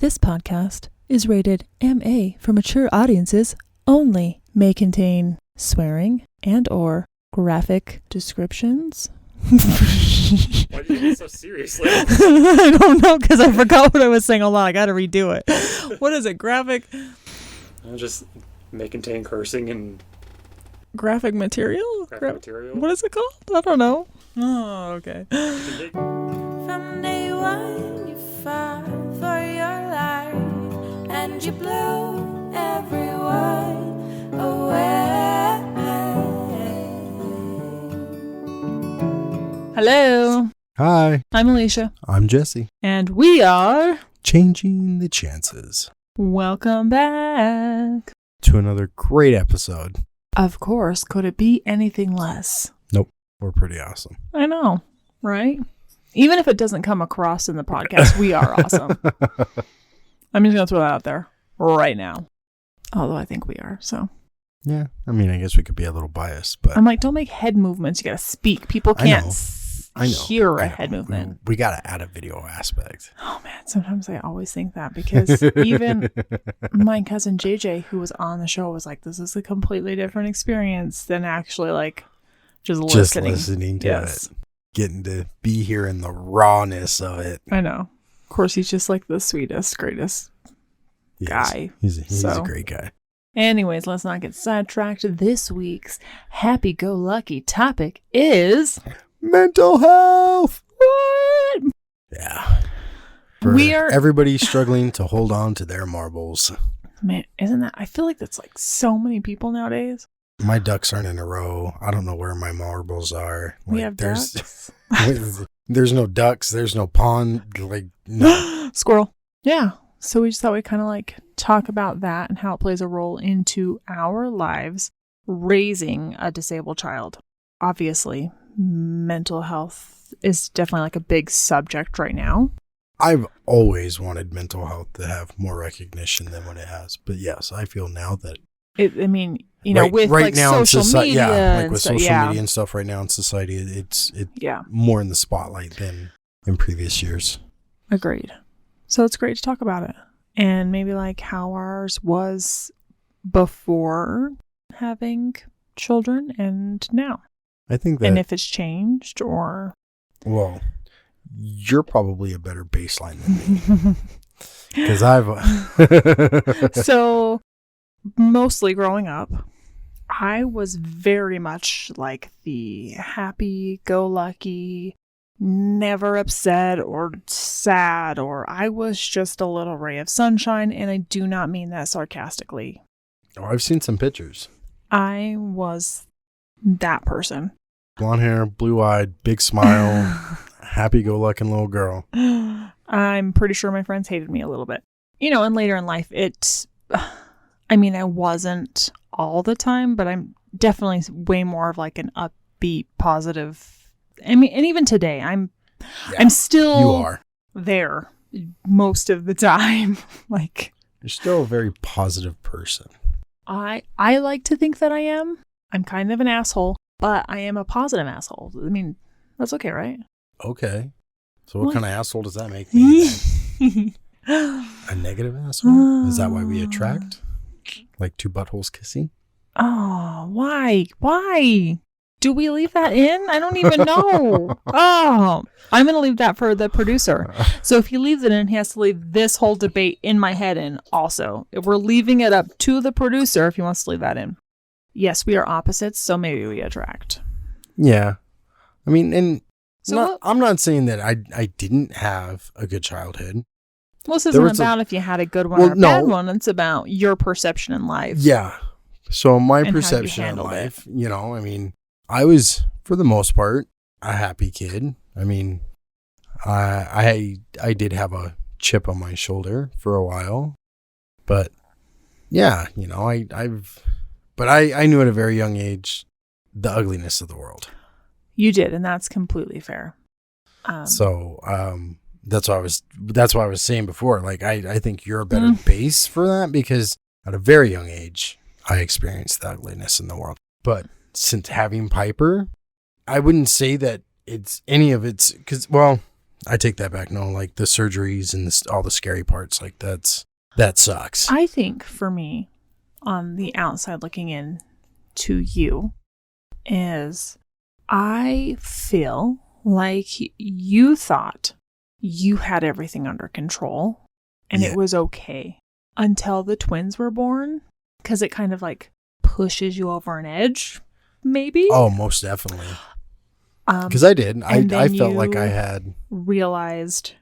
This podcast is rated MA for mature audiences only. May contain swearing and or graphic descriptions. Why do you take it so seriously? I don't know, because I forgot what I was saying. Hold on, I gotta redo it. What is it? Graphic may contain cursing and graphic material? material. What is it called? I don't know. Oh, okay. From day one you fought for your life and you blew everyone away. Hello. Hi, I'm Alisha. I'm Jesse. And we are Changing the chances welcome back. to another great episode. Of course, could it be anything less? We're pretty awesome. I know, right? Even if it doesn't come across in the podcast, we are awesome. I'm just going to throw that out there right now. Although I think we are, so. Yeah, I mean, I guess we could be a little biased, but I'm like, don't make head movements. You got to speak. People can't hear a I know. head movement. We got to add a video aspect. Oh, man. Sometimes I always think that because even my cousin JJ, who was on the show, was like, this is a completely different experience than actually like just listening to it. Getting to be here in the rawness of it. I know. Of course, he's just like the sweetest, greatest guy. He's a great guy. Anyways, let's not get sidetracked. This week's happy-go-lucky topic is Mental health. what? Yeah. We are everybody struggling to hold on to their marbles. Man, isn't that? I feel like that's like so many people nowadays. My ducks aren't in a row. I don't know where my marbles are. We have ducks. There's no ducks. There's no pond. Like, no. Squirrel. Yeah. So we just thought we'd kind of like talk about that and how it plays a role into our lives raising a disabled child. Obviously, mental health is definitely like a big subject right now. I've always wanted mental health to have more recognition than what it has. But yes, I feel now that with like social media, media and stuff right now in society, it's more in the spotlight than in previous years. Agreed. So it's great to talk about it and maybe like how ours was before having children and now. I think that, and if it's changed or. Well, you're probably a better baseline than me because I've. So mostly growing up, I was very much like the happy-go-lucky, never upset or sad, or I was just a little ray of sunshine, and I do not mean that sarcastically. Oh, I've seen some pictures. I was that person. Blonde hair, blue-eyed, big smile, happy-go-lucky little girl. I'm pretty sure my friends hated me a little bit. And later in life, I wasn't all the time, but I'm definitely way more of like an upbeat, positive. And even today, I'm still you are there most of the time. Like you're still a very positive person. I like to think that I am. I'm kind of an asshole, but I am a positive asshole. I mean, that's okay, right? Okay. So what kind of asshole does that make me then? A negative asshole? Is that why we attract? Like two buttholes kissing? Oh, why? Why? Do we leave that in? I don't even know. Oh, I'm going to leave that for the producer. So if he leaves it in, he has to leave this whole debate in my head in also. If we're leaving it up to the producer if he wants to leave that in. Yes, we are opposites, so maybe we attract. Yeah. I mean, and so I'm not saying that I didn't have a good childhood. Well, this isn't about if you had a good one or a bad one. It's about your perception in life. Yeah. So my perception in life, I was, for the most part, a happy kid. I mean, I did have a chip on my shoulder for a while. But, yeah, I knew at a very young age the ugliness of the world. You did, and that's completely fair. That's what I was saying before. Like, I think you're a better base for that because at a very young age, I experienced the ugliness in the world. But since having Piper, I wouldn't say that it's any of it's because, well, I take that back. No, like the surgeries and all the scary parts, like that sucks. I think for me, on the outside looking in to you, is I feel like you thought you had everything under control and it was okay until the twins were born, because it kind of like pushes you over an edge, maybe. Oh, most definitely. Because I did. I felt like I had realized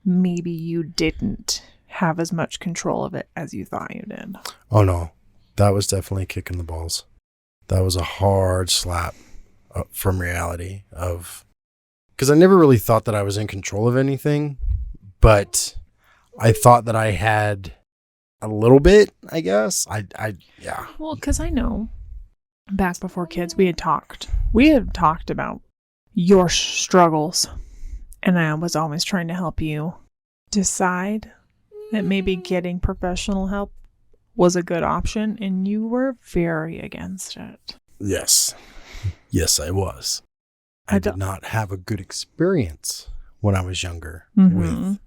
maybe you didn't have as much control of it as you thought you did. Oh no, that was definitely kicking the balls. That was a hard slap from reality of, because I never really thought that I was in control of anything, but I thought that I had a little bit, I guess. Yeah. Well, because I know back before kids, we had talked about your struggles, and I was always trying to help you decide that maybe getting professional help was a good option, and you were very against it. Yes, I was. I did not have a good experience when I was younger with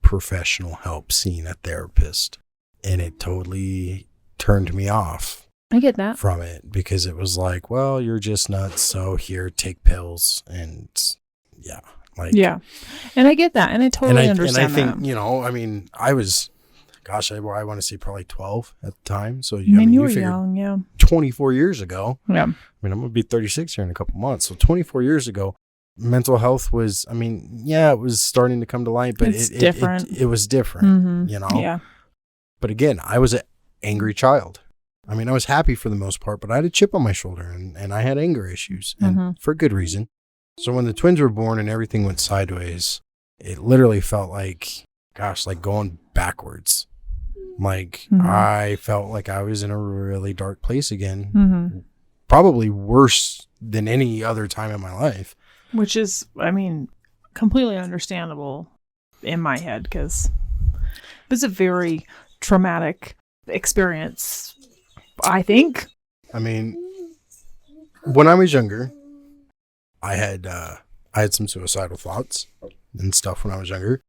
professional help, seeing a therapist, and it totally turned me off. I get that. From it, because it was like, well, you're just nuts, so here, take pills, and yeah. And I get that, and I totally understand that. And I think, I mean, I was, gosh, I want to say probably 12 at the time, so you were young, yeah. 24 years ago. Yeah. I mean, I'm going to be 36 here in a couple months, so 24 years ago, mental health was, I mean, yeah, it was starting to come to light, but it's different. It was different, Yeah. But again, I was an angry child. I mean, I was happy for the most part, but I had a chip on my shoulder, and I had anger issues, and for good reason. So when the twins were born and everything went sideways, it literally felt like, gosh, like going backwards. Like I felt like I was in a really dark place again, probably worse than any other time in my life. Which is, I mean, completely understandable in my head, because it was a very traumatic experience, I think. I mean, when I was younger, I had some suicidal thoughts and stuff when I was younger,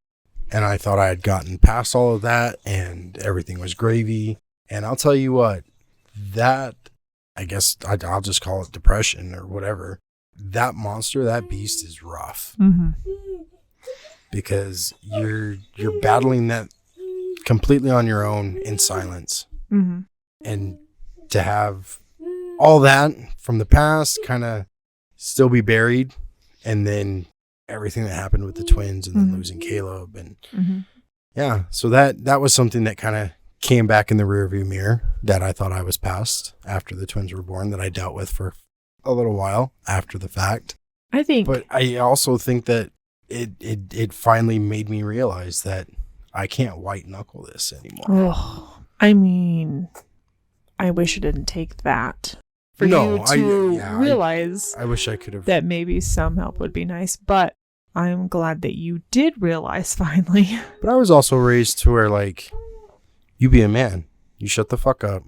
and I thought I had gotten past all of that and everything was gravy. And I'll tell you what, that, I guess I'll just call it depression or whatever. That monster, that beast is rough, because you're battling that completely on your own in silence, and to have all that from the past kind of still be buried, and then everything that happened with the twins, and then losing Caleb, and yeah, so that was something that kind of came back in the rearview mirror that I thought I was past after the twins were born, that I dealt with for a little while after the fact. I think, but I also think that it finally made me realize that I can't white knuckle this anymore. Oh, I mean, I wish it didn't take that for you to realize. I wish I could have. That maybe some help would be nice, but I'm glad that you did realize finally. But I was also raised to where, like, you be a man, you shut the fuck up,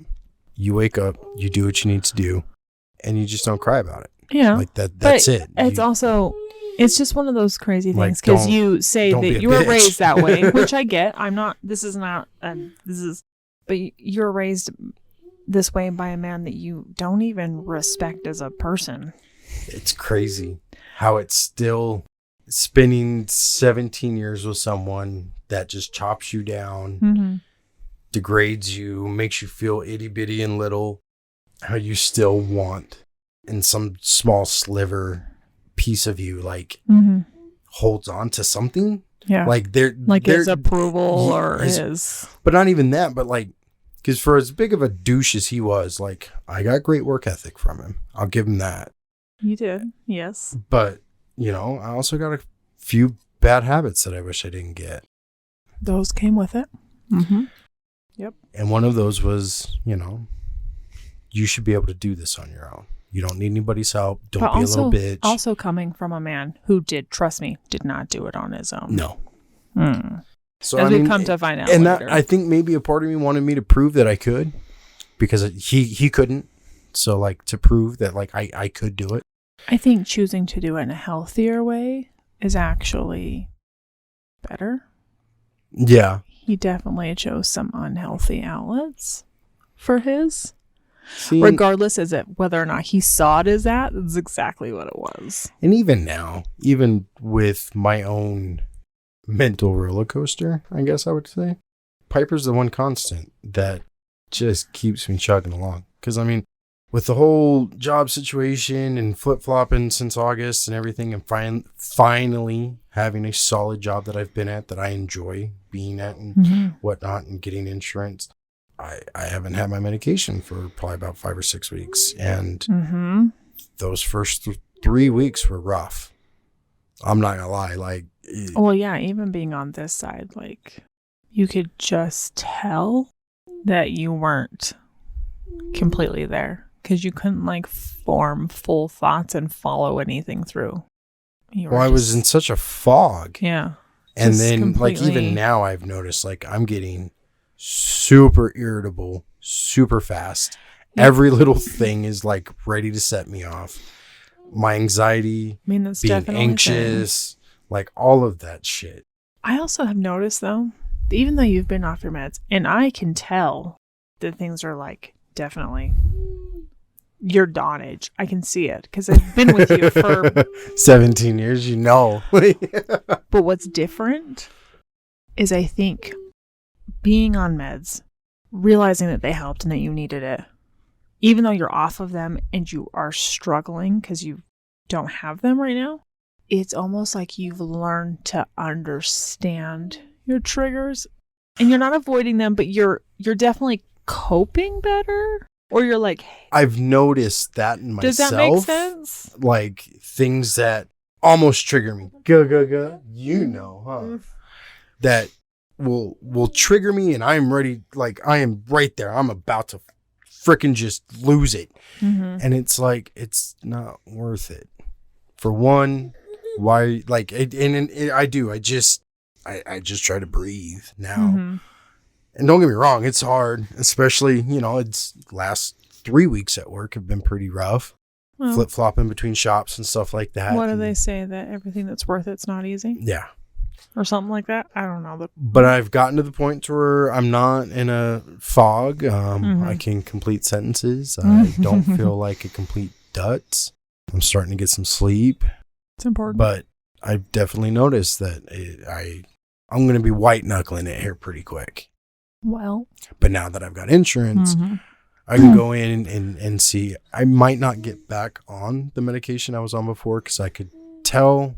you wake up, you do what you need to do, and you just don't cry about it. Yeah. Like that's it. It's just one of those crazy things, because you say that you were raised that way, which I get. But you're raised this way by a man that you don't even respect as a person. It's crazy how it's still spending 17 years with someone that just chops you down, degrades you, makes you feel itty bitty and little, how you still want in some small sliver piece of you, like holds on to something. Yeah. Like his approval or his. But not even that, but like, because for as big of a douche as he was, like, I got great work ethic from him. I'll give him that. You did, yes. But, I also got a few bad habits that I wish I didn't get. Those came with it. Yep. And one of those was, you should be able to do this on your own. You don't need anybody's help. Don't be a little bitch. Also coming from a man who did not do it on his own. No. So as we've come to find out and later. That, I think maybe a part of me wanted me to prove that I could, because he couldn't. So, like, to prove that, like, I could do it. I think choosing to do it in a healthier way is actually better. Yeah. He definitely chose some unhealthy outlets for his. See, Regardless as it whether or not he saw it as that, it's exactly what it was. and even now, even with my own mental roller coaster, I guess I would say, Piper's the one constant that just keeps me chugging along. Because, I mean, with the whole job situation and flip-flopping since August and everything, and finally having a solid job that I've been at, that I enjoy being at and whatnot, and getting insurance, I haven't had my medication for probably about 5 or 6 weeks. And those first 3 weeks were rough. I'm not gonna lie. Like, well, yeah, even being on this side, like, you could just tell that you weren't completely there because you couldn't, like, form full thoughts and follow anything through. I was in such a fog. Yeah. And then, like, even now I've noticed, like, I'm getting super irritable, super fast. Yeah. Every little thing is, like, ready to set me off. My anxiety, that's being anxious, like, all of that shit. I also have noticed, though, even though you've been off your meds, and I can tell that things are, like, definitely your dawn age. I can see it because I've been with you for 17 years, you know. But what's different is, I think, being on meds, realizing that they helped and that you needed it, even though you're off of them and you are struggling because you don't have them right now, it's almost like you've learned to understand your triggers, and you're not avoiding them, but you're definitely coping better. Or you're like, I've noticed that in myself. Does that make sense? Like, things that almost trigger me. You know, huh? That will trigger me, and I'm ready. Like, I am right there. I'm about to freaking just lose it. And it's like, it's not worth it. For one, why? Like, I do. I just try to breathe now. And don't get me wrong, it's hard, especially, it's last 3 weeks at work have been pretty rough. Well, flip-flopping between shops and stuff like that. What do they say? That everything that's worth it's not easy? Yeah. Or something like that? I don't know. But I've gotten to the point to where I'm not in a fog. I can complete sentences. I don't feel like a complete dutz. I'm starting to get some sleep. It's important. But I've definitely noticed that I'm going to be white-knuckling it here pretty quick. Well, but now that I've got insurance, I can go in and see. I might not get back on the medication I was on before because I could tell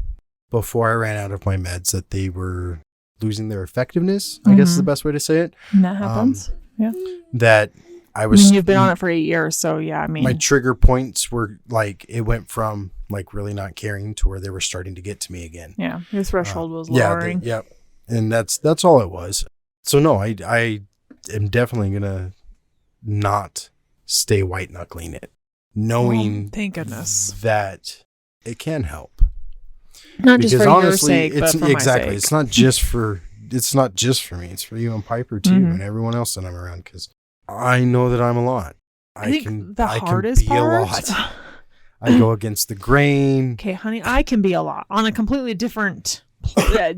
before I ran out of my meds that they were losing their effectiveness, I guess is the best way to say it. And that happens. Yeah. That I was. You've been on it for 8 years, so yeah, my trigger points were like, it went from like really not caring to where they were starting to get to me again. Yeah. Your threshold was lowering. Yeah. And that's all it was. So no, I am definitely going to not stay white-knuckling it, knowing thank goodness that it can help. Not because just for honestly, your sake, but for exactly, my sake. It's not just for me. It's for you and Piper too, and everyone else that I'm around, because I know that I'm a lot. I think the hardest part. I go against the grain. Okay, honey, I can be a lot on a completely different... yeah,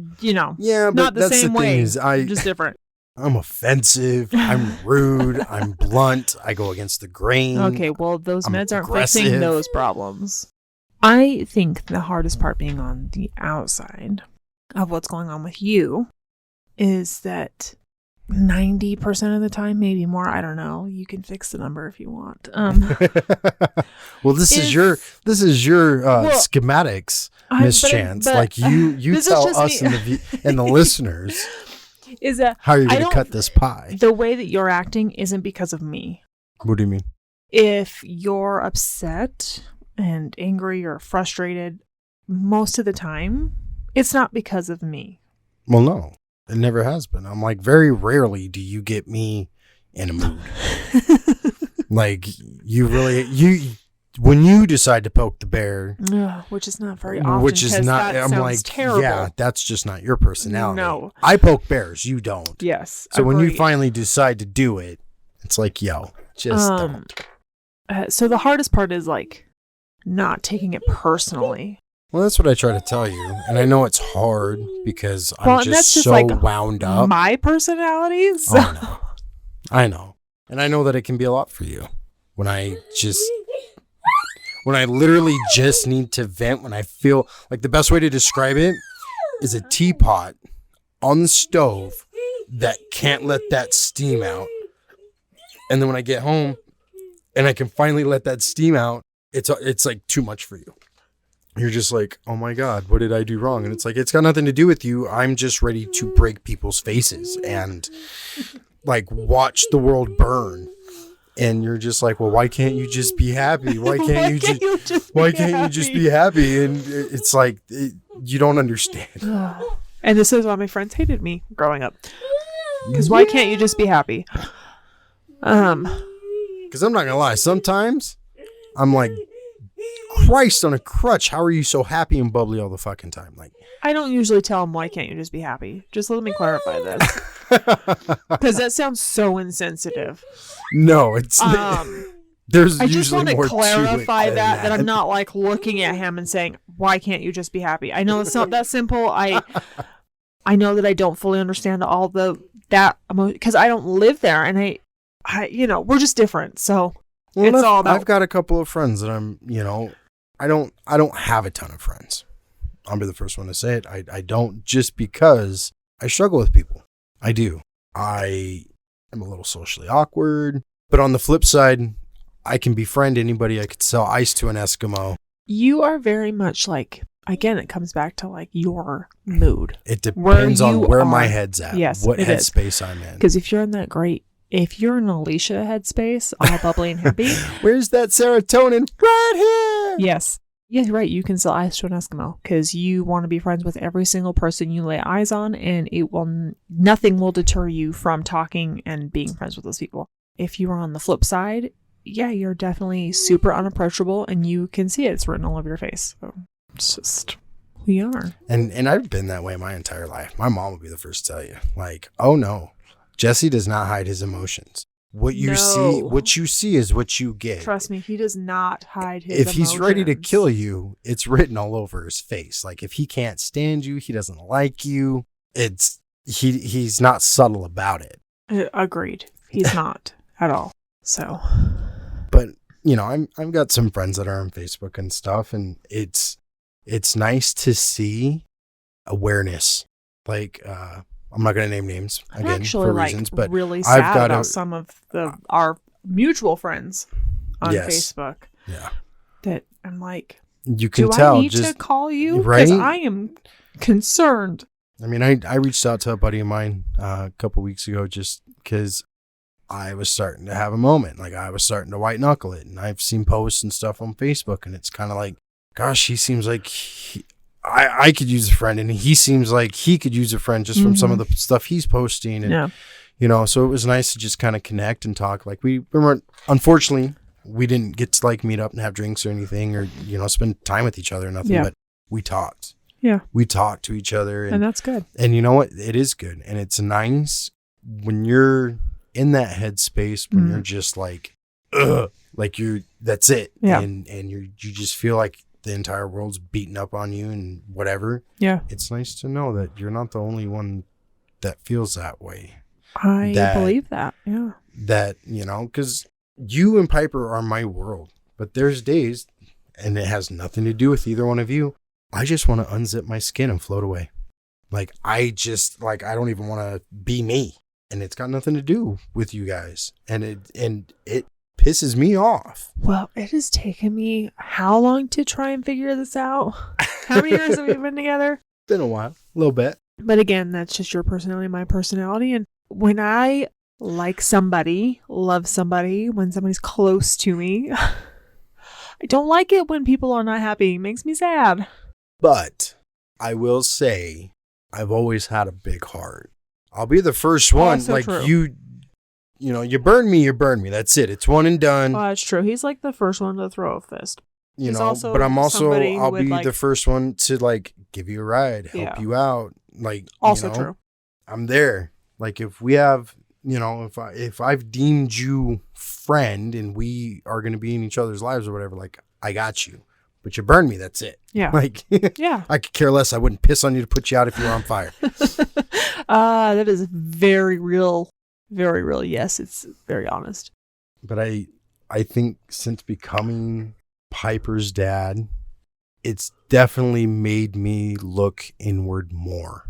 but not the that's same the way. Thing is, just different. I'm offensive. I'm rude. I'm blunt. I go against the grain. Okay, well, those meds aren't fixing those problems. I think the hardest part being on the outside of what's going on with you is that 90% of the time, maybe more, I don't know. You can fix the number if you want. Well, this is your schematics, Miss Chance. But like you tell us and the listeners is that how you're going to cut this pie. The way that you're acting isn't because of me. What do you mean? If you're upset and angry or frustrated, most of the time, it's not because of me. Well, no. It never has been. I'm like, very rarely do you get me in a mood. Like, when you decide to poke the bear, which is not very often, which is not, I'm like, terrible. Yeah, that's just not your personality. No, I poke bears, you don't. Yes. So when you finally decide to do it, it's like, yo, just don't. So the hardest part is like not taking it personally. Well, that's what I try to tell you. And I know it's hard because Well, I'm and that's just just so like wound up. My personality. So. Oh, I know. And I know that it can be a lot for you. When I literally just need to vent, when I feel like the best way to describe it is a teapot on the stove that can't let that steam out. And then when I get home and I can finally let that steam out, it's like too much for you. You're just like, oh my God, what did I do wrong? And it's like, it's got nothing to do with you. I'm just ready to break people's faces and like watch the world burn. And you're just like, well, why can't you just be happy? Why can't you just be happy? And it's like, you don't understand. And this is why my friends hated me growing up. Because why can't you just be happy? Because I'm not gonna lie, sometimes I'm like, Christ on a crutch, how are you so happy and bubbly all the fucking time? Like, I don't usually tell them, why can't you just be happy? Just let me clarify this. Because that sounds so insensitive. no, it's there's I just usually want to more clarify to it that than I'm not like looking at him and saying, why can't you just be happy? I know it's not that simple. I know that I don't fully understand all that emotion because I don't live there, and I we're just different. So Well, it's all about. I've got a couple of friends that I don't have a ton of friends. I'll be the first one to say it. I don't, just because I struggle with people. I do. I am a little socially awkward, but on the flip side, I can befriend anybody. I could sell ice to an Eskimo. You are very much like, again, it comes back to like your mood. It depends on where my are. head's at. Yes, what it is. headspace I'm in. Because if you're in if you're in Alisha headspace, all bubbly and happy. Where's that serotonin? Right here. Yes. Yeah, right. You can sell ice to an Eskimo because you want to be friends with every single person you lay eyes on, and nothing will deter you from talking and being friends with those people. If you are on the flip side, yeah, you're definitely super unapproachable, and you can see it. It's written all over your face. So it's just who you are. And I've been that way my entire life. My mom would be the first to tell you, like, oh no, Jesse does not hide his emotions. What you see is what you get. Trust me, he does not hide his emotions. If he's ready to emotions. kill you, it's written all over his face. Like, if he can't stand you, he doesn't like you, he's not subtle about it. Agreed. He's not at all. So, but I've got some friends that are on Facebook and stuff, and it's nice to see awareness. Like, I'm not going to name names again actually, for reasons, but really sad I've got about some of our mutual friends on Facebook. Yeah, that I'm like, you can do tell. I need to call you? Right? Because I am concerned. I mean, I reached out to a buddy of mine a couple weeks ago just because I was starting to have a moment. Like, I was starting to white knuckle it, and I've seen posts and stuff on Facebook, and it's kind of like, gosh, he seems like I could use a friend, and he seems like he could use a friend just from some of the stuff he's posting. And, so it was nice to just kind of connect and talk. Like, we weren't, unfortunately, we didn't get to like meet up and have drinks or anything, or, spend time with each other or nothing, but we talked. Yeah. We talked to each other. And that's good. And you know what? It is good. And it's nice when you're in that headspace, when you're just like, ugh, like that's it. Yeah. And you just feel like the entire world's beating up on you and whatever. Yeah. It's nice to know that you're not the only one that feels that way. I believe that. Yeah. That, because you and Piper are my world, but there's days, and it has nothing to do with either one of you, I just want to unzip my skin and float away. Like, I don't even want to be me. And it's got nothing to do with you guys. And it pisses me off. Well, it has taken me how long to try and figure this out? How many years have we been together? Been a while, a little bit. But again, that's just your personality, my personality. And when I like somebody, love somebody, when somebody's close to me, I don't like it when people are not happy. It makes me sad. But I will say, I've always had a big heart. I'll be the first one. Also like true. You burn me, you burn me. That's it. It's one and done. Well, that's true. He's like the first one to throw a fist. But I'm also, somebody I'll would, be the first one to like give you a ride, help you out. Like, also true. I'm there. Like, if we have, if I've deemed you friend and we are going to be in each other's lives or whatever, like, I got you. but you burn me. That's it. Yeah. Like, Yeah. I could care less. I wouldn't piss on you to put you out if you were on fire. That is very real. Very real. Yes, it's very honest. But I think since becoming Piper's dad, it's definitely made me look inward more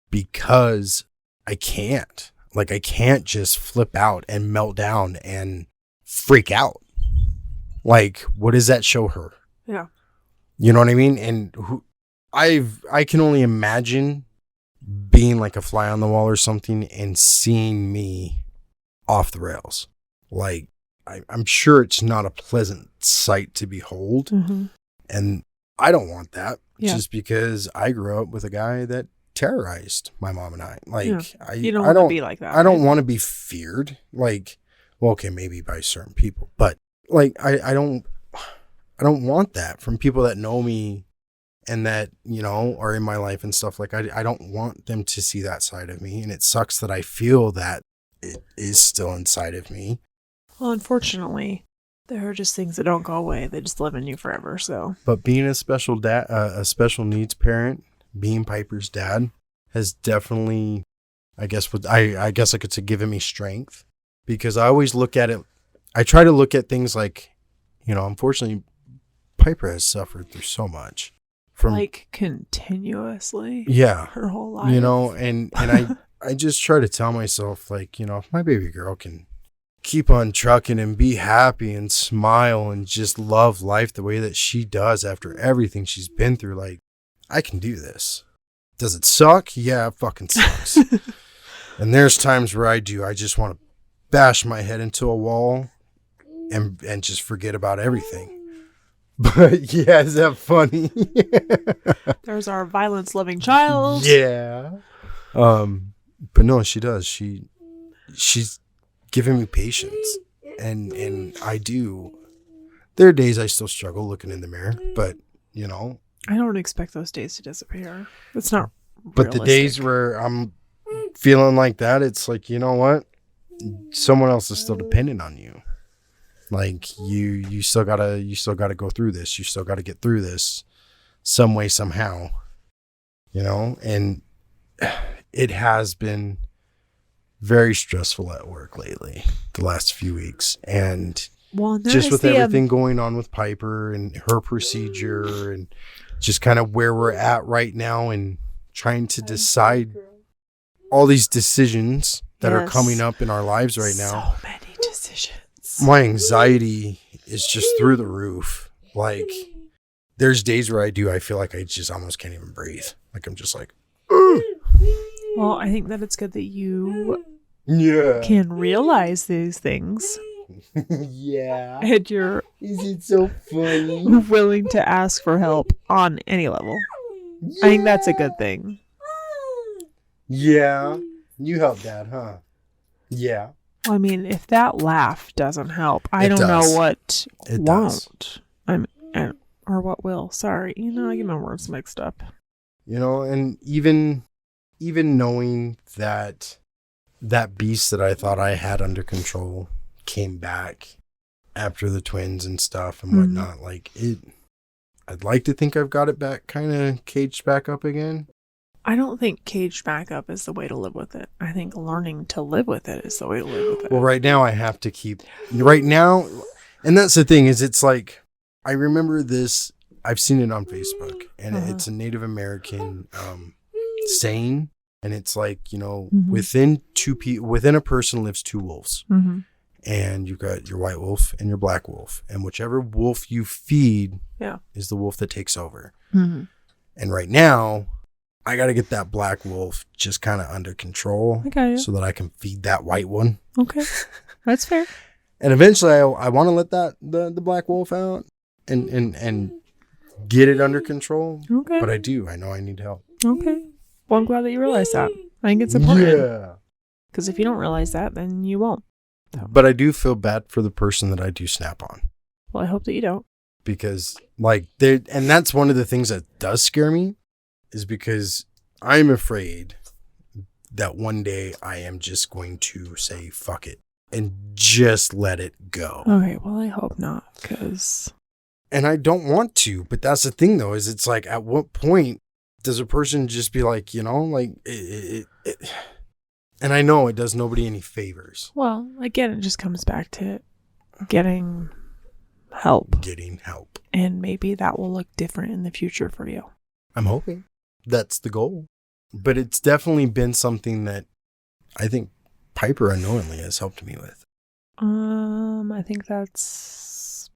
because I can't. Like, I can't just flip out and melt down and freak out. Like, what does that show her? Yeah. You know what I mean? And I can only imagine being like a fly on the wall or something and seeing me off the rails. Like, I'm sure it's not a pleasant sight to behold. Mm-hmm. And I don't want that Yeah. just because I grew up with a guy that terrorized my mom and I. Like, Yeah. You I don't want to be like that. I don't right? want to be feared. Like, well, okay, maybe by certain people, but like, I don't want that from people that know me and that, you know, are in my life and stuff. Like, I don't want them to see that side of me. And it sucks that I feel that it is still inside of me. Well, unfortunately, there are just things that don't go away. They just live in you forever. So, But being a special needs parent, being Piper's dad, has definitely, I guess I could say, given me strength, because I always look at it. I try to look at things like, you know, unfortunately, Piper has suffered through so much from like, continuously. yeah, Her whole life. you know, and I just try to tell myself, like, you know, if my baby girl can keep on trucking and be happy and smile and just love life the way that she does after everything she's been through, like, I can do this. Does it suck? Yeah, it fucking sucks. And there's times where I just want to bash my head into a wall and just forget about everything. But yeah, is that funny? There's our violence-loving child. Yeah. But no, she does. She's giving me patience, and I do. There are days I still struggle looking in the mirror, but you know. I don't expect those days to disappear. It's not. But the days where I'm feeling like that, it's like, you know what? Someone else is still dependent on you. Like, you still gotta go through this. You still gotta get through this some way, somehow. You know, and it has been very stressful at work lately, the last few weeks. And just with everything going on with Piper and her procedure and just kind of where we're at right now and trying to decide all these decisions that are coming up in our lives right now. So many decisions. My anxiety is just through the roof. Like, there's days where I feel like I just almost can't even breathe. Like, I'm just like, ugh. Well, I think that it's good that you Yeah. can realize these things. Yeah. And you're Is it so funny? willing to ask for help on any level. I think that's a good thing. Yeah. You help Dad, huh? Yeah. I mean, if that laugh doesn't help, I It don't does. know what It won't. Or what will. Sorry. You know, I get my words mixed up. You know, and even knowing that beast that I thought I had under control came back after the twins and stuff and whatnot. Like, I'd like to think I've got it back, kind of caged back up again. I don't think caged back up is the way to live with it. I think learning to live with it is the way to live with it. Well, right now I have to keep right now. And that's the thing is, it's like, I remember this, I've seen it on Facebook, and it's a Native American saying, and it's like, you know, within a person lives two wolves. Mm-hmm. And you've got your white wolf and your black wolf. And whichever wolf you feed is the wolf that takes over. Mm-hmm. And right now, I got to get that black wolf just kind of under control so that I can feed that white one. Okay. That's fair. And eventually I want to let the black wolf out and get it under control. Okay. But I know I need help. Okay. Well, I'm glad that you realize that. I think it's important. Yeah. Because if you don't realize that, then you won't. But I do feel bad for the person that I do snap on. Well, I hope that you don't. Because, like, and that's one of the things that does scare me, is because I'm afraid that one day I am just going to say, fuck it, and just let it go. Okay, well, I hope not, because And I don't want to, but that's the thing though, is it's like, at what point does a person just be like, you know, like and I know it does nobody any favors. Well, again, it just comes back to getting help. And maybe that will look different in the future for you. I'm hoping that's the goal. But it's definitely been something that I think Piper unknowingly has helped me with. I think that's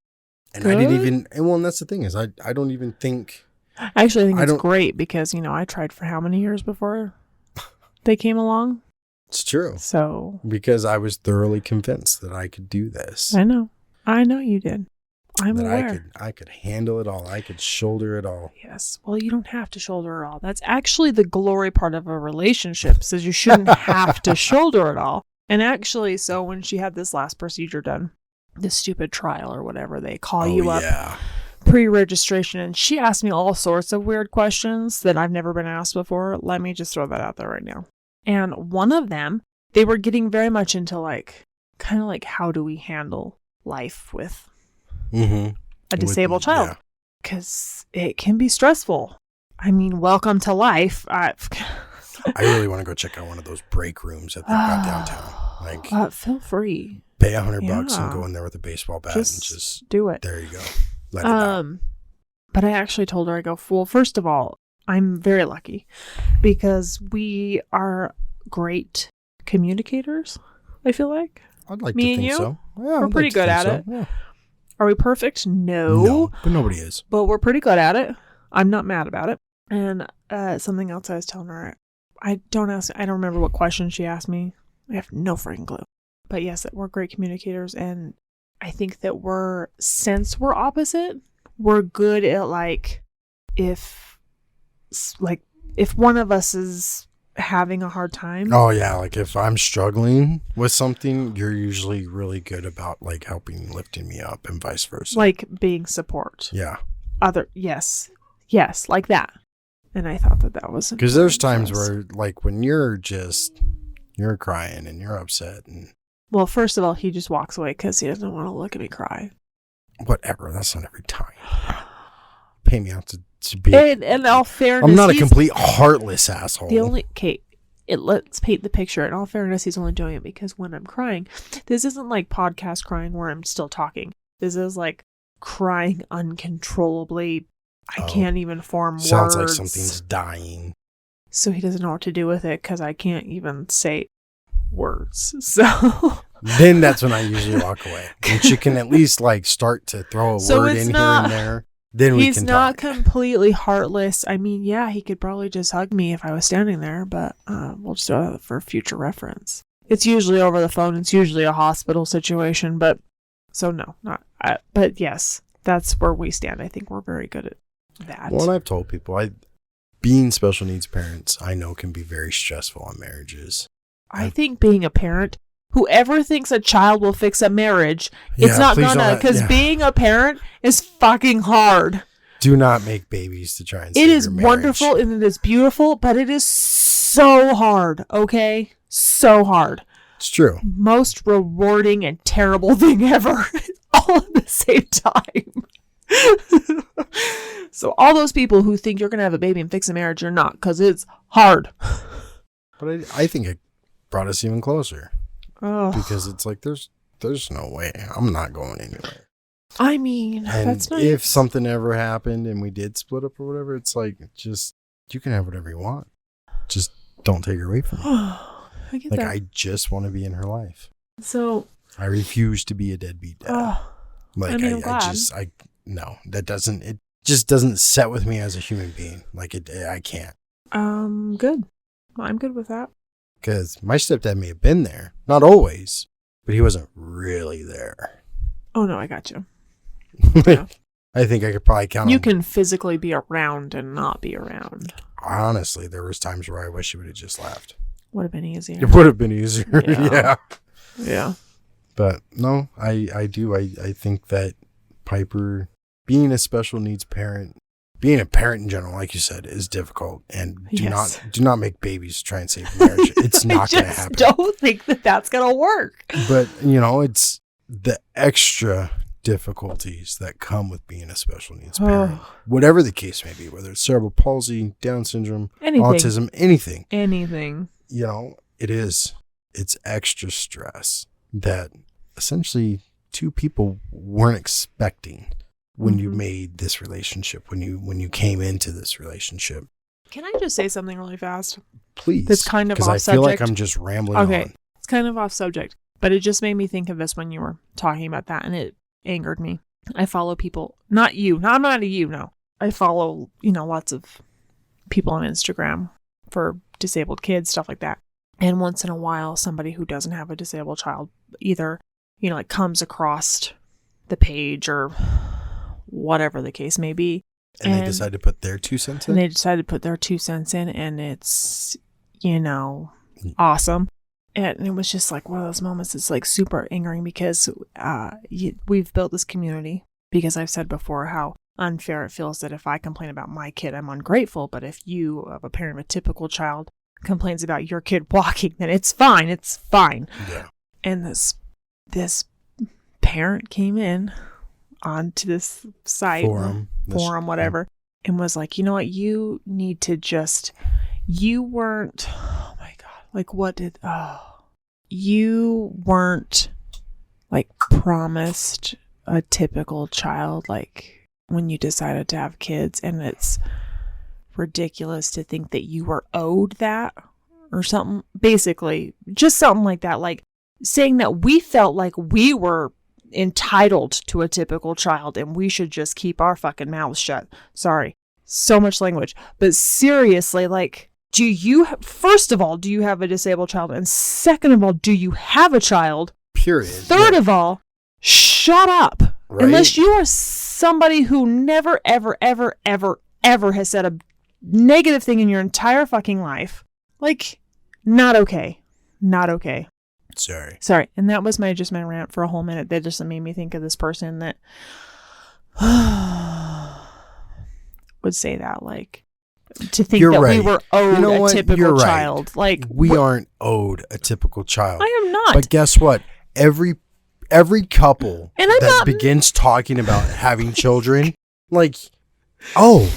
and good. I didn't even, and well, and that's the thing is I don't even think. Actually, I think it's great because, you know, I tried for how many years before they came along? It's true. So. Because I was thoroughly convinced that I could do this. I know you did. I'm aware. I could handle it all. I could shoulder it all. Yes. Well, you don't have to shoulder it all. That's actually the glory part of a relationship, says you shouldn't have to shoulder it all. And actually, so when she had this last procedure done, this stupid trial or whatever, they call you up pre-registration, and she asked me all sorts of weird questions that I've never been asked before. Let me just throw that out there right now. And one of them, they were getting very much into like, kind of like, how do we handle life with a disabled child? Because it can be stressful. I mean, welcome to life. I really want to go check out one of those break rooms that they've got downtown. Like, feel free. Pay $100 and go in there with a baseball bat and just do it. There you go. Let it out. But I actually told her, I go, well, first of all, I'm very lucky because we are great communicators. I feel like I'd like me to and think you, so. Yeah, we're pretty good at it. Yeah. Are we perfect? No, but nobody is. But we're pretty good at it. I'm not mad about it. And something else I was telling her, I don't remember what question she asked me. I have no freaking clue. But yes, we're great communicators, and I think that since we're opposite, we're good at like if one of us is having a hard time. Oh yeah, like if I'm struggling with something, you're usually really good about like lifting me up, and vice versa. Like being support. Yeah. Yes, like that. And I thought that was because there's times where like when you're crying and you're upset and. Well, first of all, he just walks away because he doesn't want to look at me cry. Whatever, that's not every time. Pay me out to be. In all fairness, I'm not a complete heartless asshole. Let's paint the picture. In all fairness, he's only doing it because when I'm crying, this isn't like podcast crying where I'm still talking. This is like crying uncontrollably. I can't even form words. Sounds like something's dying. So he doesn't know what to do with it because I can't even say words. So then that's when I usually walk away. And she can at least like start to throw a word in here and there. Then we can talk. He's not completely heartless. I mean, yeah, he could probably just hug me if I was standing there, but we'll just do it for future reference. It's usually over the phone. It's usually a hospital situation, but so no, not. But yes, that's where we stand. I think we're very good at that. Well, and I've told people, being special needs parents, I know can be very stressful on marriages. I think being a parent, whoever thinks a child will fix a marriage, it's not gonna, because being a parent is fucking hard. Do not make babies to try and save your marriage. It is wonderful and it is beautiful, but it is so hard, okay? So hard. It's true. Most rewarding and terrible thing ever, all at the same time. So all those people who think you're gonna have a baby and fix a marriage, you're not, because it's hard. But I think it brought us even closer. Oh. Because it's like there's no way I'm not going anywhere. I mean, and that's nice. If something ever happened and we did split up or whatever, it's like just you can have whatever you want. Just don't take her away from me. I get that. I just want to be in her life. So I refuse to be a deadbeat dad. I'm glad. No, that doesn't. It just doesn't set with me as a human being. I can't. Good. I'm good with that. Because my stepdad may have been there, not always, but he wasn't really there. Oh no, I got you. Yeah. I think I could probably count. You can physically be around and not be around. Honestly, there was times where I wish he would have just left. Would have been easier. It would have been easier. Yeah. But no, I do. I think that Piper, being a special needs parent, being a parent in general, like you said, is difficult. And do not make babies try and save marriage. It's not going to happen. Don't think that that's going to work. But, it's the extra difficulties that come with being a special needs parent. Whatever the case may be, whether it's cerebral palsy, Down syndrome, autism, anything. You know, it's extra stress that essentially two people weren't expecting when you made this relationship, when you came into this relationship. Can I just say something really fast? Please. That's kind of off subject. Because I feel like I'm just rambling on. It's kind of off subject, but it just made me think of this when you were talking about that, and it angered me. I follow people, not you, I'm not a you, no. I follow, lots of people on Instagram for disabled kids, stuff like that. And once in a while, somebody who doesn't have a disabled child either, comes across the page or whatever the case may be. And they decide to put their 2 cents in? And they decided to put their 2 cents in, and it's, awesome. And it was just like one of those moments. It's like super angering because we've built this community, because I've said before how unfair it feels that if I complain about my kid, I'm ungrateful. But if you, a parent of a typical child, complains about your kid walking, then it's fine. It's fine. Yeah. And this parent came in onto this site, forum, whatever, and was like, you know what? You need to you weren't, oh my God, like you weren't like promised a typical child, like when you decided to have kids, and it's ridiculous to think that you were owed that or something. Basically, just something like that, like saying that we felt like we were entitled to a typical child and we should just keep our fucking mouths shut. Sorry, so much language, but seriously, like, first of all, do you have a disabled child? And second of all, do you have a child? Period. Third of all, shut up. Right? Unless you are somebody who never, ever, ever, ever, ever has said a negative thing in your entire fucking life. Like, not okay. Not okay. Sorry. And that was my rant for a whole minute. That just made me think of this person that would say that, like, to think You're that right. we were owed a typical child. Right. Like, we aren't owed a typical child. I am not. But guess what? Every couple begins talking about having children, like, oh,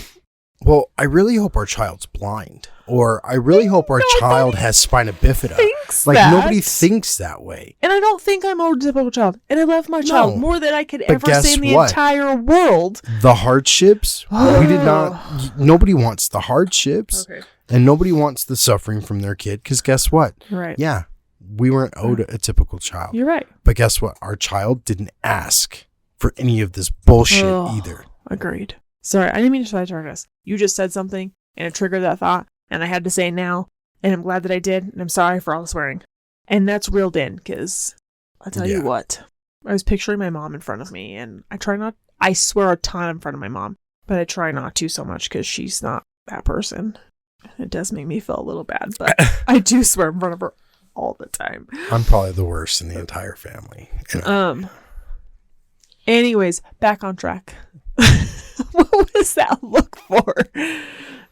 well, I really hope our child's blind. Or I really hope our child has spina bifida. Nobody thinks that way. And I don't think I'm owed a typical child. And I love my child more than I could ever say in the entire world. The hardships, nobody wants the hardships. Okay. And nobody wants the suffering from their kid. Because guess what? Right. Yeah, we weren't owed a typical child. You're right. But guess what? Our child didn't ask for any of this bullshit either. Agreed. Sorry, I didn't mean to sidetrack us. You just said something and it triggered that thought. And I had to say now, and I'm glad that I did, and I'm sorry for all the swearing. And that's reeled in, because I'll tell you what, I was picturing my mom in front of me, and I swear a ton in front of my mom, but I try not to so much, because she's not that person. It does make me feel a little bad, but I do swear in front of her all the time. I'm probably the worst in the entire family. Anyways, back on track. What was that look for?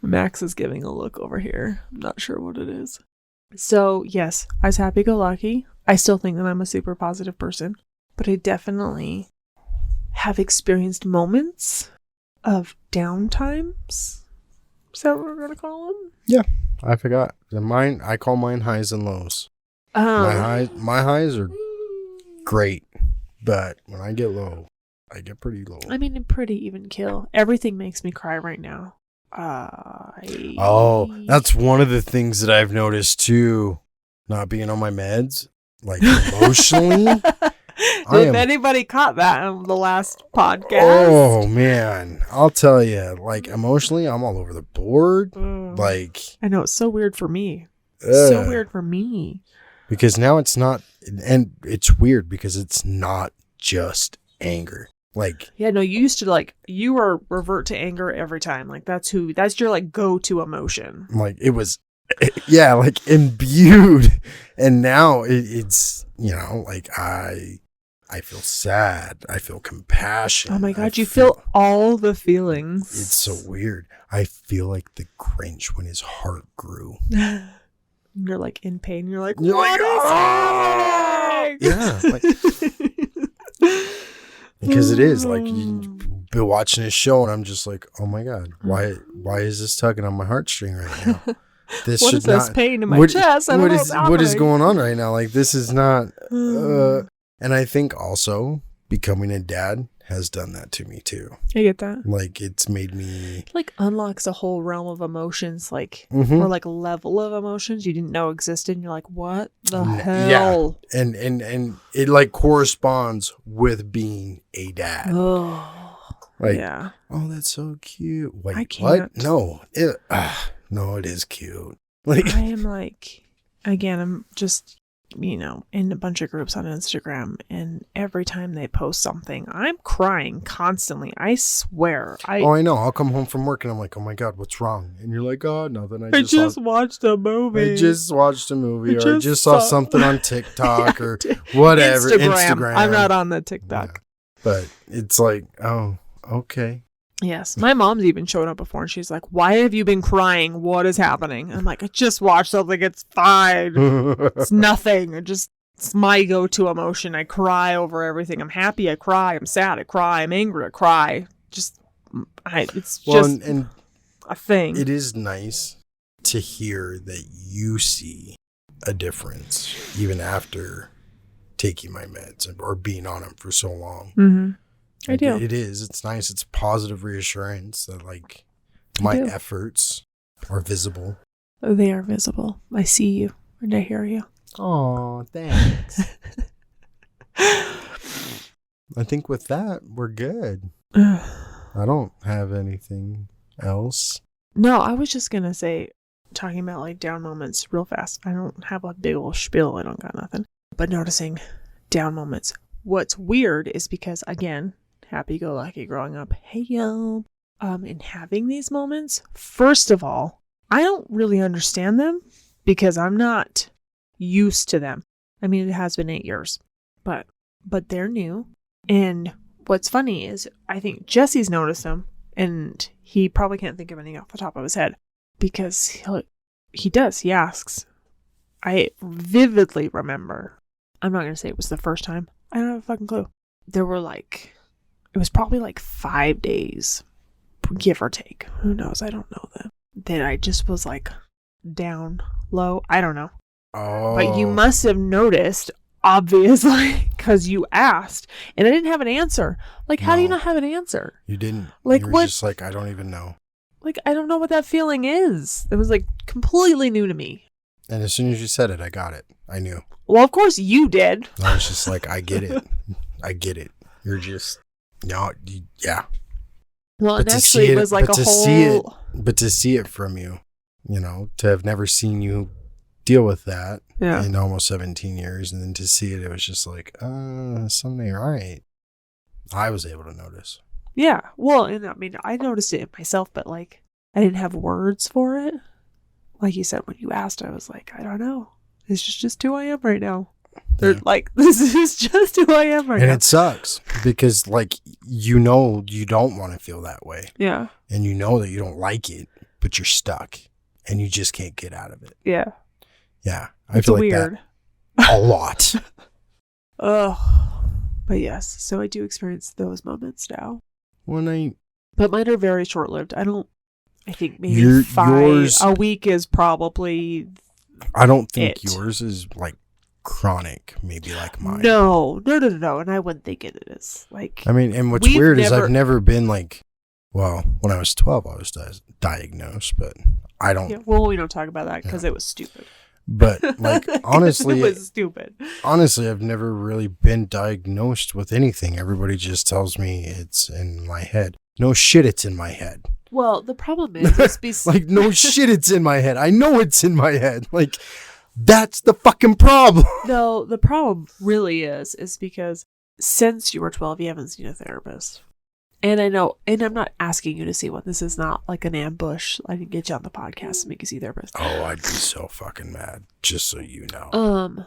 Max is giving a look over here. I'm not sure what it is. So, yes, I was happy-go-lucky. I still think that I'm a super positive person, but I definitely have experienced moments of downtimes. Is that what we're going to call them? Yeah, I forgot. I call mine highs and lows. My highs are great, but when I get low, I get pretty low. I mean, a pretty even kill. Everything makes me cry right now. That's one of the things that I've noticed too, not being on my meds, like emotionally. If anybody caught that on the last podcast. Oh man, I'll tell you, like emotionally, I'm all over the board. Like, I know, it's so weird for me. So weird for me. Because now it's not, and it's weird because it's not just anger. Like, yeah, no, you used to you were revert to anger every time. Like, that's your like go-to emotion. Like, it was, like imbued. And now it's, like I feel sad. I feel compassion. Oh my God, you feel all the feelings. It's so weird. I feel like the Grinch when his heart grew. You're like in pain. You're like, what is happening? Yeah. Because it is like you be watching a show and I'm just like, oh my God, why is this tugging on my heartstring right now? This what should is this not, pain in my chest? I don't know what's what is happening. going on right now? Like, this is not. And I think also becoming a dad has done that to me too. I get that. Like, it's made me Like unlocks a whole realm of emotions, like Mhm. or like level of emotions you didn't know existed. And you're like, what the hell? Yeah. And it like corresponds with being a dad. Oh, Like, yeah. oh, that's so cute. Wait, I what? can't. No, no, it is cute. Like, I am like, again, I'm just, in a bunch of groups on Instagram, and every time they post something, I'm crying constantly. I swear. I know. I'll come home from work and I'm like, oh my God, what's wrong? And you're like, oh, nothing. I just watched a movie. I just watched a movie, or I just just saw saw- something on TikTok or whatever. Instagram. I'm not on the TikTok. Yeah. But it's like, oh, okay. Yes. My mom's even showed up before and she's like, why have you been crying? What is happening? I'm like, I just watched something. It's fine. It's nothing. It's my go-to emotion. I cry over everything. I'm happy. I cry. I'm sad. I cry. I'm angry. I cry. It's just and a thing. it is nice to hear that you see a difference even after taking my meds or being on them for so long. Mm-hmm. I do. It is. It's nice. It's positive reassurance that like my efforts are visible. They are visible. I see you and I hear you. Oh, thanks. I think with that, we're good. I don't have anything else. No, I was just going to say, talking about like down moments real fast. I don't have a big old spiel. I don't got nothing. But noticing down moments. What's weird is because, again, happy-go-lucky growing up. Hey, yo. In having these moments, first of all, I don't really understand them because I'm not used to them. I mean, it has been 8 years, but they're new. And what's funny is I think Jesse's noticed them, and he probably can't think of anything off the top of his head because he does. He asks. I vividly remember. I'm not going to say it was the first time. I don't have a fucking clue. There were it was probably 5 days, give or take. Who knows? I don't know that. That I just was down low. I don't know. Oh. But you must have noticed, obviously, because you asked, and I didn't have an answer. How do you not have an answer? You didn't. You were what? Just I don't even know. I don't know what that feeling is. It was completely new to me. And as soon as you said it, I got it. I knew. Well, of course you did. I was just I get it. I get it. You're just, yeah. Well, But and to actually see it was but a to whole... see it, but to see it from you, to have never seen you deal with that in almost 17 years, and then to see it, it was just something right. I was able to notice. Yeah. Well, and I mean, I noticed it myself, but I didn't have words for it. Like you said, when you asked, I was I don't know. It's just who I am right now. They're this is just who I am right now. And it sucks because you don't want to feel that way. Yeah. And you know that you don't like it, but you're stuck and you just can't get out of it. Yeah. Yeah. I It's feel weird. That a lot. Ugh. But yes, so I do experience those moments now. But mine are very short lived. I think maybe yours, a week is probably. I don't think yours is chronic, maybe like mine. No. And I wouldn't think it is. I mean, and what's weird is I've never been well, when I was 12, I was diagnosed, but I don't. Yeah, well, we don't talk about that because it was stupid. But honestly, it was stupid. Honestly, I've never really been diagnosed with anything. Everybody just tells me it's in my head. No shit, it's in my head. Well, the problem is no shit, it's in my head. I know it's in my head. That's the fucking problem. No, the problem really is because since you were 12, you haven't seen a therapist. And I know, and I'm not asking you to see one. This is not an ambush. I can get you on the podcast and make you see a therapist. Oh, I'd be so fucking mad, just so you know.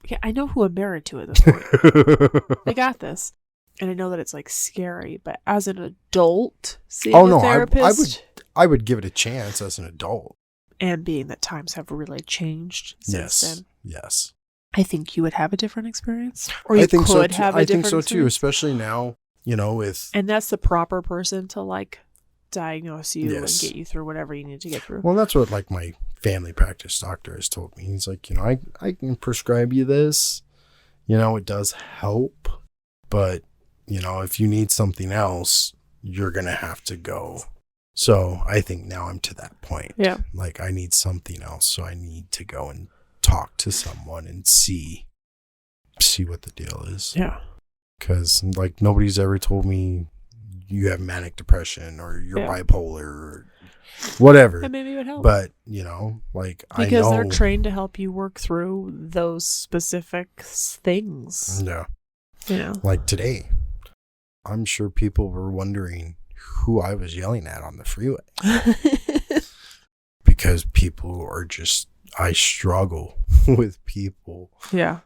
Yeah, I know who I'm married to at this point. I got this. And I know that it's scary, but as an adult, seeing a therapist. I would give it a chance as an adult. And being that times have really changed since then. Yes. I think you would have a different experience. Or you could have a different experience. I think so too, especially now with. And that's the proper person to like diagnose you Yes. and get you through whatever you need to get through. Well, that's what like my family practice doctor has told me. He's like, I can prescribe you this. It does help, but if you need something else, you're gonna have to go. So I think now I'm to that point. Yeah. Like I need something else, so I need to go and talk to someone and see what the deal is. Yeah. Because like nobody's ever told me you have manic depression or you're bipolar or whatever. And maybe it would help. But like because I know they're trained to help you work through those specific things. Yeah. Like today, I'm sure people were wondering who I was yelling at on the freeway. Because people are just, I struggle with people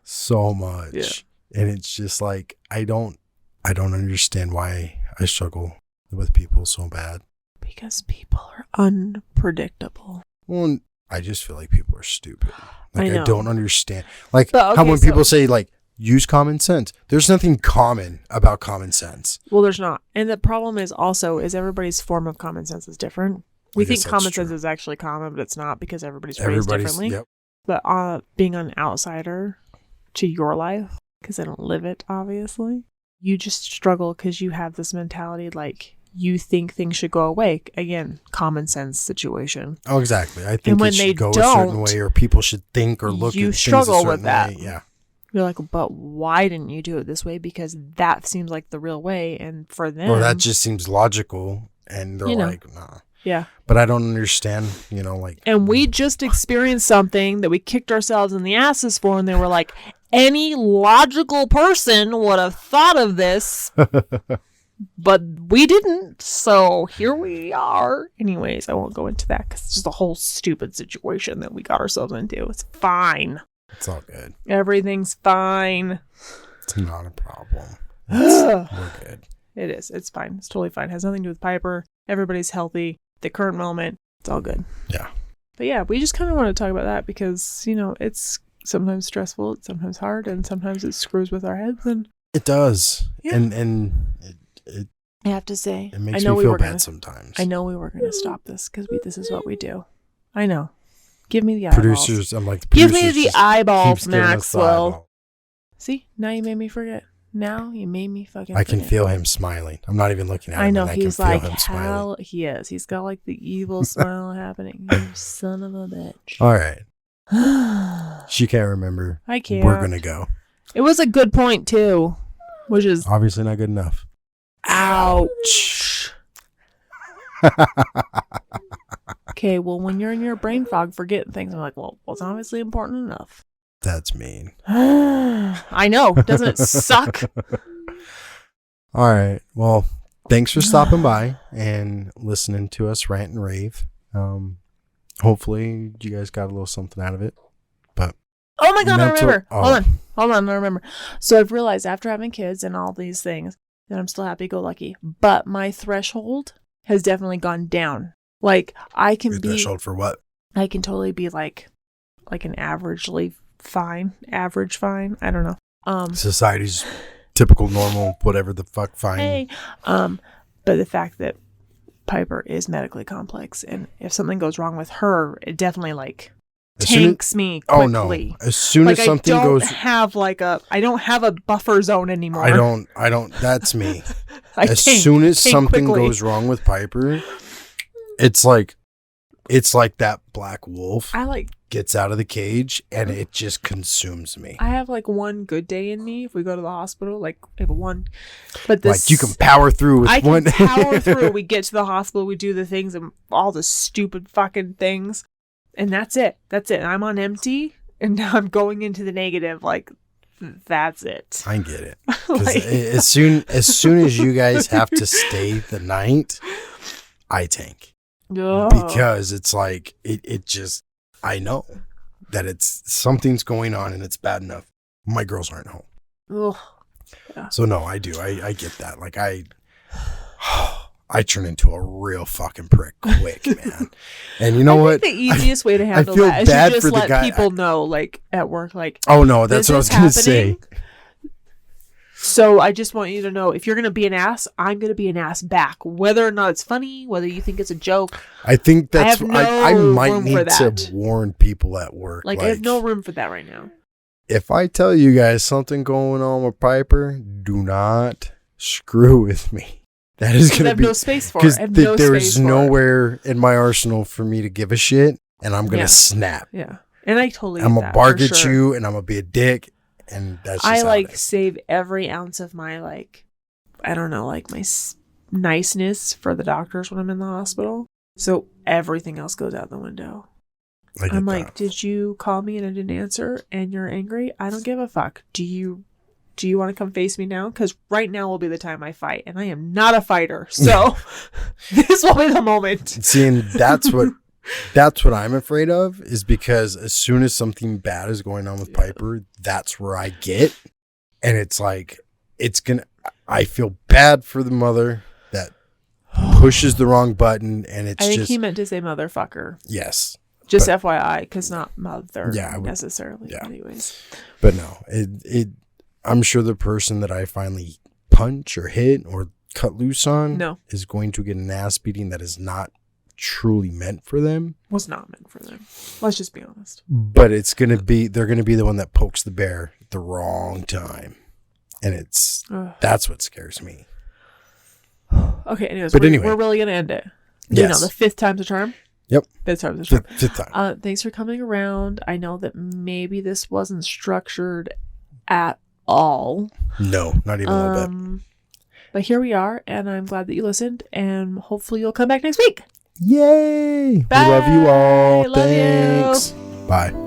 so much. Yeah. And it's just like, I don't understand why I struggle with people so bad. Because people are unpredictable. Well, I just feel like people are stupid. Like I know. I don't understand. Like how when people say like, use common sense. There's nothing common about common sense. Well, there's not. And the problem is everybody's form of common sense is different. We think common sense is actually common, but it's not because everybody's raised differently. Yep. But being an outsider to your life, because I don't live it, obviously, you just struggle because you have this mentality like you think things should go away. Again, common sense situation. Oh, exactly. I think when it should they go a certain way, or people should think or look you at struggle things a with certain that. way. Yeah. You're like, but why didn't you do it this way? Because that seems like the real way. And for them... Or that just seems logical. And they're like, nah. Yeah. But I don't understand, like... And we just experienced something that we kicked ourselves in the asses for. And they were like, any logical person would have thought of this. But we didn't. So here we are. Anyways, I won't go into that because it's just a whole stupid situation that we got ourselves into. It's fine. It's all good. Everything's fine. It's not a problem. We're good. It is. It's fine. It's totally fine. It has nothing to do with Piper. Everybody's healthy. The current moment. It's all good. Yeah. But yeah, we just kind of want to talk about that because, it's sometimes stressful, it's sometimes hard, and sometimes it screws with our heads. And it does. Yeah. And it I have to say, it makes me feel bad sometimes. I know we were going to stop this because this is what we do. I know. Give me the eyeballs. Producers, I'm like, give me the eyeballs, Maxwell. Eyeball. See, now you made me forget. Now you made me fucking I can forget. feel him smiling. I'm not even looking at him. I know, and he's I can like, feel him smiling. he is. He's got like the evil smile happening. You son of a bitch. All right. She can't remember. I can't. We're going to go. It was a good point, too. Which is... Obviously not good enough. Ouch. Okay, well, when you're in your brain fog forgetting things, I'm like, well, it's obviously important enough. That's mean. I know. Doesn't it suck? All right. Well, thanks for stopping by and listening to us rant and rave. Hopefully you guys got a little something out of it. But oh my God, I remember. Hold on, I remember. So I've realized after having kids and all these things that I'm still happy-go-lucky. But my threshold has definitely gone down. Like, I can be... Threshold for what? I can totally be like an average fine. I don't know. Society's typical, normal, whatever the fuck fine. Hey. But the fact that Piper is medically complex, and if something goes wrong with her, it definitely tanks me quickly. Oh no! As soon as something goes, I don't have a buffer zone anymore. I don't. That's me. As soon as something goes wrong with Piper, it's like that black wolf gets out of the cage and it just consumes me. I have one good day in me if we go to the hospital, if one, but this you can power through with one. I can power through. We get to the hospital, we do the things and all the stupid fucking things, and that's it. I'm on empty, and now I'm going into the negative. That's it. I get it. As soon as you guys have to stay the night, I tank. Oh. Because it's it just, I know that something's going on and it's bad enough. My girls aren't home. Ugh. Yeah. So no, I do. I get that. I turn into a real fucking prick quick, man. And you know what? The easiest way to handle that is you just let people know, at work, oh no, that's what I was going to say. So I just want you to know, if you're going to be an ass, I'm going to be an ass back. Whether or not it's funny, whether you think it's a joke. I think that's, I might room for need to warn people at work. Like, I have no room for that right now. If I tell you guys something going on with Piper, do not screw with me. That is going to be. I have no space for it. Because there is nowhere in my arsenal for me to give a shit, and I'm going to snap. Yeah. And I totally I'm going to bark at you, and I'm going to be a dick, and that's just how it is. Save every ounce of my, like, I don't know, like, my niceness for the doctors when I'm in the hospital. So everything else goes out the window. I'm like, did you call me and I didn't answer and you're angry? I don't give a fuck. Do you want to come face me now? Because right now will be the time I fight, and I am not a fighter. So this will be the moment. See, and that's what I'm afraid of, is because as soon as something bad is going on with Piper, that's where I get. And it's like, I feel bad for the mother that pushes the wrong button, and I think he meant to say motherfucker. Yes. Just FYI, because not mother necessarily. Yeah. Anyways. But no, I'm sure the person that I finally punch or hit or cut loose on is going to get an ass beating that is not truly meant for them. Was not meant for them. Let's just be honest. But they're going to be the one that pokes the bear at the wrong time. And that's what scares me. Okay, anyways, anyway, we're really going to end it. Yes. The fifth time's a charm. Yep. Fifth time's a charm. Fifth time. Thanks for coming around. I know that maybe this wasn't structured at all. No, not even a little bit. But here we are, and I'm glad that you listened, and hopefully you'll come back next week. Yay! Bye. We love you all. Love Thanks. you. Bye.